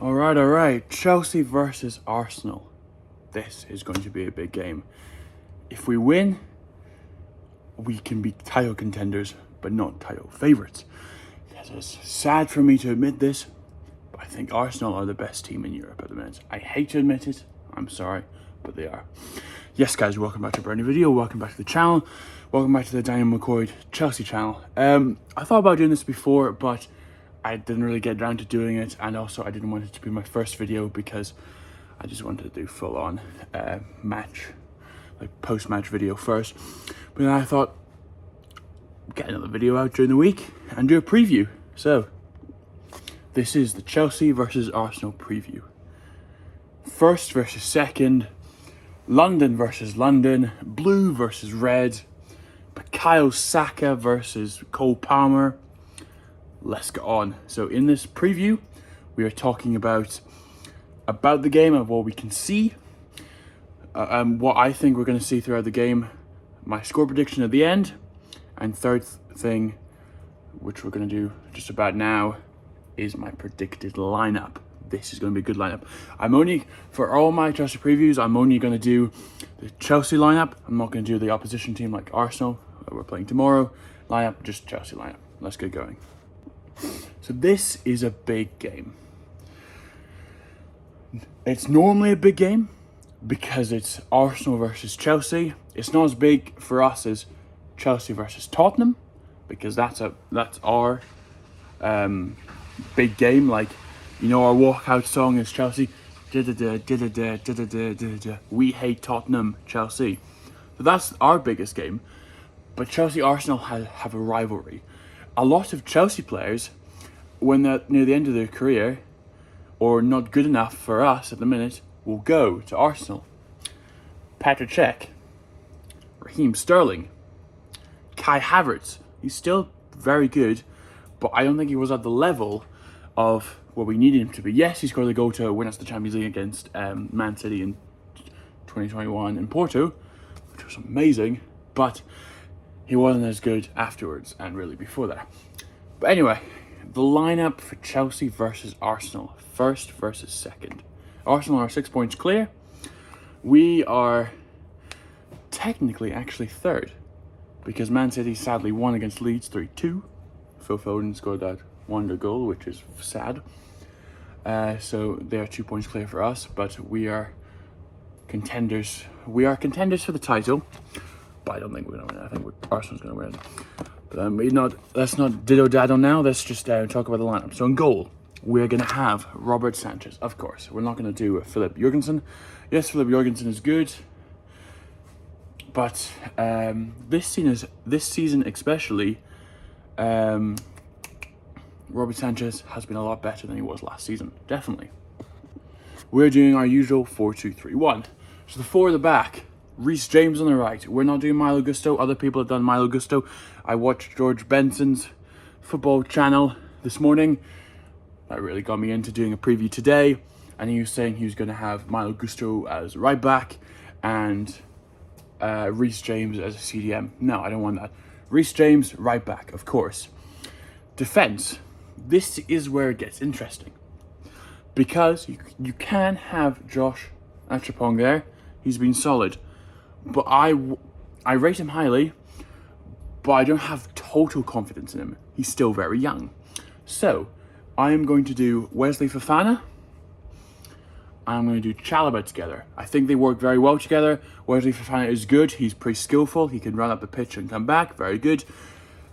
All right. Chelsea versus Arsenal. This is going to be a big game. If we win, we can be title contenders, but not title favourites. It's sad for me to admit this, but I think Arsenal are the best team in Europe at the minute. I hate to admit it. I'm sorry, but they are. Yes, guys, welcome back to a brand new video. Welcome back to the channel. Welcome back to the Daniel McCoy Chelsea channel. I thought about doing this before, but I didn't really get around to doing it, and also I didn't want it to be my first video because I just wanted to do full-on match, like post-match video first. But then I thought, get another video out during the week and do a preview. So, this is the Chelsea versus Arsenal preview. First versus second, London versus London, blue versus red, Bukayo Saka versus Cole Palmer. Let's get on. So in this preview, we are talking about the game and what we can see, what I think we're going to see throughout the game, my score prediction at the end, and third thing, which we're going to do just about now, is my predicted lineup. This is going to be a good lineup. For all my Chelsea previews, I'm only going to do the Chelsea lineup. I'm not going to do the opposition team like Arsenal that we're playing tomorrow lineup, just Chelsea lineup. Let's get going. So this is a big game. It's normally a big game because it's Arsenal versus Chelsea. It's not as big for us as Chelsea versus Tottenham because that's our big game. Like, you know, our walkout song is Chelsea. We hate Tottenham, Chelsea. So that's our biggest game. But Chelsea Arsenal have a rivalry. A lot of Chelsea players, when they're near the end of their career, or not good enough for us at the minute, will go to Arsenal. Petr Cech, Raheem Sterling, Kai Havertz. He's still very good, but I don't think he was at the level of what we needed him to be. Yes, he scored the goal to win us the Champions League against Man City in 2021 in Porto, which was amazing, but he wasn't as good afterwards and really before that. But anyway, the lineup for Chelsea versus Arsenal, first versus second. Arsenal are 6 points clear. We are technically actually third because Man City sadly won against Leeds 3-2. Phil Foden scored that wonder goal, which is sad. So they are 2 points clear for us, but we are contenders. We are contenders for the title, but I don't think we're going to win. I think Arsenal's going to win. But let's not diddle-daddle now. Let's just talk about the lineup. So in goal, we're going to have Robert Sanchez, of course. We're not going to do Philip Jurgensen. Yes, Philip Jurgensen is good, but this season especially, Robert Sanchez has been a lot better than he was last season, definitely. We're doing our usual 4-2-3-1. So the four at the back, Reece James on the right. We're not doing Malo Gusto. Other people have done Malo Gusto. I watched George Benson's football channel this morning. That really got me into doing a preview today. And he was saying he was going to have Malo Gusto as right back and Reece James as a CDM. No, I don't want that. Reece James, right back, of course. Defense. This is where it gets interesting. Because you can have Josh Achapong there. He's been solid. But I rate him highly, but I don't have total confidence in him. He's still very young. So, I am going to do Wesley Fofana. I'm going to do Chalobah together. I think they work very well together. Wesley Fofana is good. He's pretty skillful. He can run up the pitch and come back. Very good.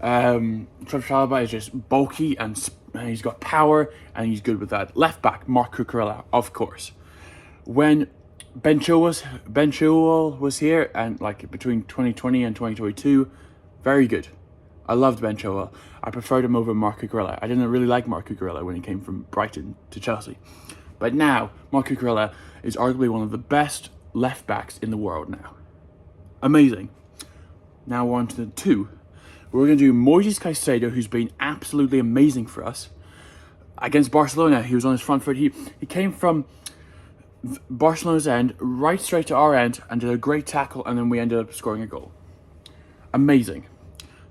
Chalobah is just bulky and he's got power and he's good with that. Left back, Marc Cucurella, of course. When Ben Chilwell was here, and like between 2020 and 2022, very good. I loved Ben Chilwell. I preferred him over Marc Cucurella. I didn't really like Marc Cucurella when he came from Brighton to Chelsea. But now, Marc Cucurella is arguably one of the best left backs in the world now. Amazing. Now on to the two. We're going to do Moises Caicedo, who's been absolutely amazing for us. Against Barcelona, he was on his front foot. He came from Barcelona's end right straight to our end and did a great tackle, and then we ended up scoring a goal. Amazing.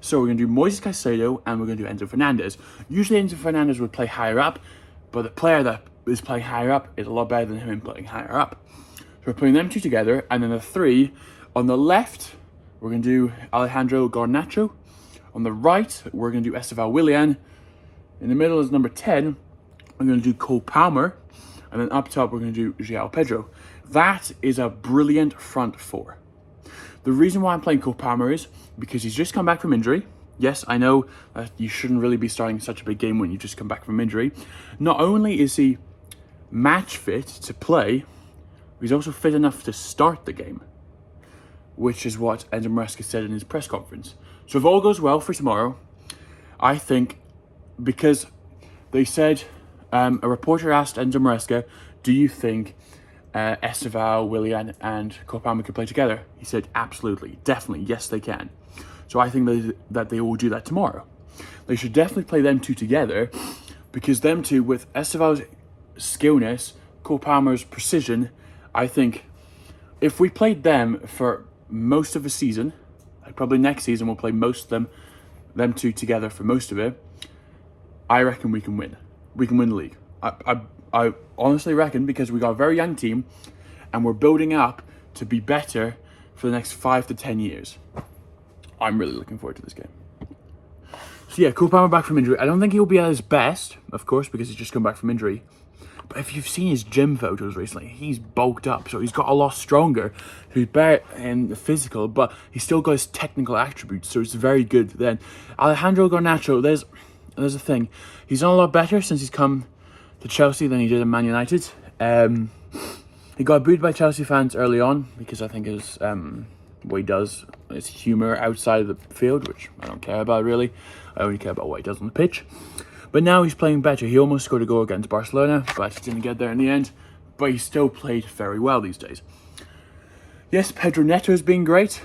So we're going to do Moises Caicedo and we're going to do Enzo Fernandez. Usually Enzo Fernandez would play higher up, but the player that is playing higher up is a lot better than him playing higher up. So we're putting them two together, and then the three on the left, we're going to do Alejandro Garnacho. On the right, we're going to do Esteval Willian. In the middle is number 10. I'm going to do Cole Palmer. And then up top, we're going to do João Pedro. That is a brilliant front four. The reason why I'm playing Cole Palmer is because he's just come back from injury. Yes, I know that you shouldn't really be starting such a big game when you just come back from injury. Not only is he match fit to play, he's also fit enough to start the game, which is what Enzo Maresca said in his press conference. So if all goes well for tomorrow, I think, because they said, a reporter asked Enzo Maresca, do you think Esteval, Willian and Cole Palmer could play together? He said, absolutely, definitely, yes they can. So I think that they will do that tomorrow. They should definitely play them two together, because them two, with Esteval's skillness, Cole Palmer's precision, I think if we played them for most of the season, like probably next season we'll play most of them two together for most of it, I reckon we can win. We can win the league. I honestly reckon, because we got a very young team and we're building up to be better for the next 5 to 10 years. I'm really looking forward to this game. So yeah, Cole Palmer back from injury. I don't think he'll be at his best, of course, because he's just come back from injury. But if you've seen his gym photos recently, he's bulked up, so he's got a lot stronger. He's better in the physical, but he's still got his technical attributes, so it's very good. Then Alejandro Garnacho, there's a thing. He's done a lot better since he's come to Chelsea than he did at Man United. He got booed by Chelsea fans early on because I think his what he does is humour outside of the field, which I don't care about really. I only care about what he does on the pitch. But now he's playing better. He almost scored a goal against Barcelona, but didn't get there in the end. But he still played very well these days. Yes, Pedro Neto has been great.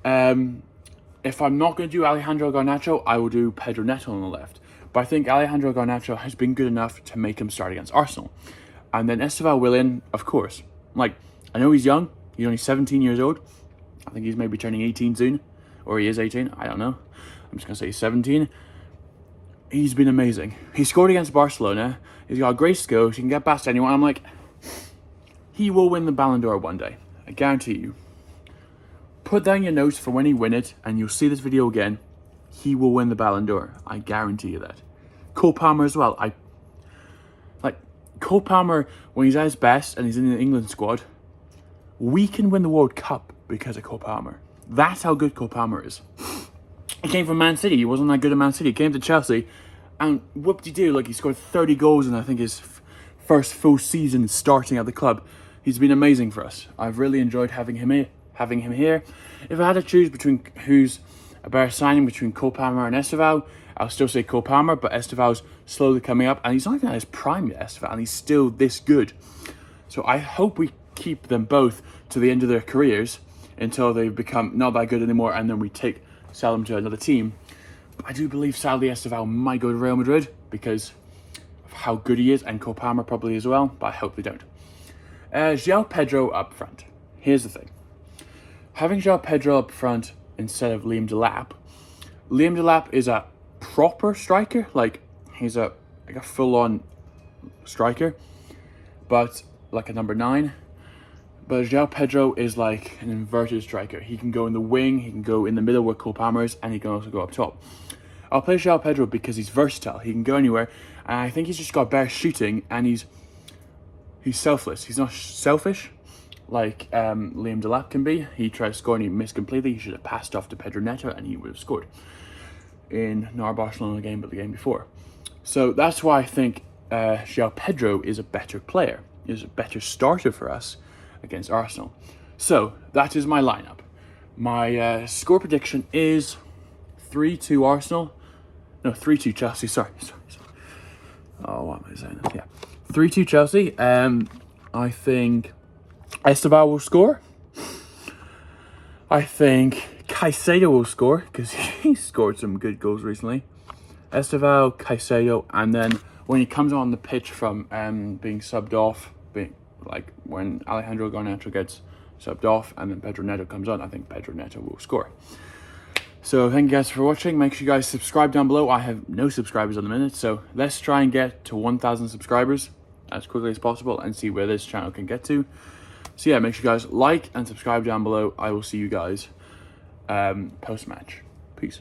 If I'm not going to do Alejandro Garnacho, I will do Pedro Neto on the left. But I think Alejandro Garnacho has been good enough to make him start against Arsenal. And then Esteval Willian, of course. Like, I know he's young. He's only 17 years old. I think he's maybe turning 18 soon. Or he is 18. I don't know. I'm just going to say he's 17. He's been amazing. He scored against Barcelona. He's got great skills. He can get past anyone. I'm like, he will win the Ballon d'Or one day. I guarantee you. Put down your notes for when he win it, and you'll see this video again. He will win the Ballon d'Or. I guarantee you that. Cole Palmer as well. Cole Palmer, when he's at his best and he's in the England squad, we can win the World Cup because of Cole Palmer. That's how good Cole Palmer is. He came from Man City. He wasn't that good at Man City. He came to Chelsea, and whoop-de-doo, like he scored 30 goals in I think his first full season starting at the club. He's been amazing for us. I've really enjoyed having him here. If I had to choose between who's a better signing between Cole Palmer and Esteval, I'll still say Cole Palmer, but Esteval's slowly coming up, and he's not even at his prime yet, Esteval, and he's still this good. So I hope we keep them both to the end of their careers until they become not that good anymore, and then we sell them to another team. But I do believe sadly Esteval might go to Real Madrid because of how good he is, and Cole Palmer probably as well, but I hope they don't. João Pedro up front. Here's the thing. Having João Pedro up front instead of Liam Delap. Liam Delap is a proper striker, like he's a full-on striker, but like a number 9. But João Pedro is like an inverted striker. He can go in the wing, he can go in the middle where Cole Palmer is, and he can also go up top. I'll play João Pedro because he's versatile. He can go anywhere, and I think he's just got better shooting, and he's selfless. He's not selfish like Liam Delap can be. He tried to score and he missed completely. He should have passed off to Pedro Neto and he would have scored in not our Barcelona game, but the game before. So that's why I think João Pedro is a better player, is a better starter for us against Arsenal. So that is my lineup. My score prediction is 3-2 Arsenal. No, 3-2 Chelsea. Sorry. Oh, what am I saying? Yeah, 3-2 Chelsea. I think Esteval will score. I think Caicedo will score because he scored some good goals recently. Esteval, Caicedo, and then when he comes on the pitch from being subbed off, like when Alejandro Garnacho gets subbed off and then Pedro Neto comes on, I think Pedro Neto will score. So thank you guys for watching. Make sure you guys subscribe down below. I have no subscribers on the minute, so let's try and get to 1,000 subscribers. as quickly as possible and see where this channel can get to. So yeah, make sure you guys like and subscribe down below. I will see you guys post-match. Peace.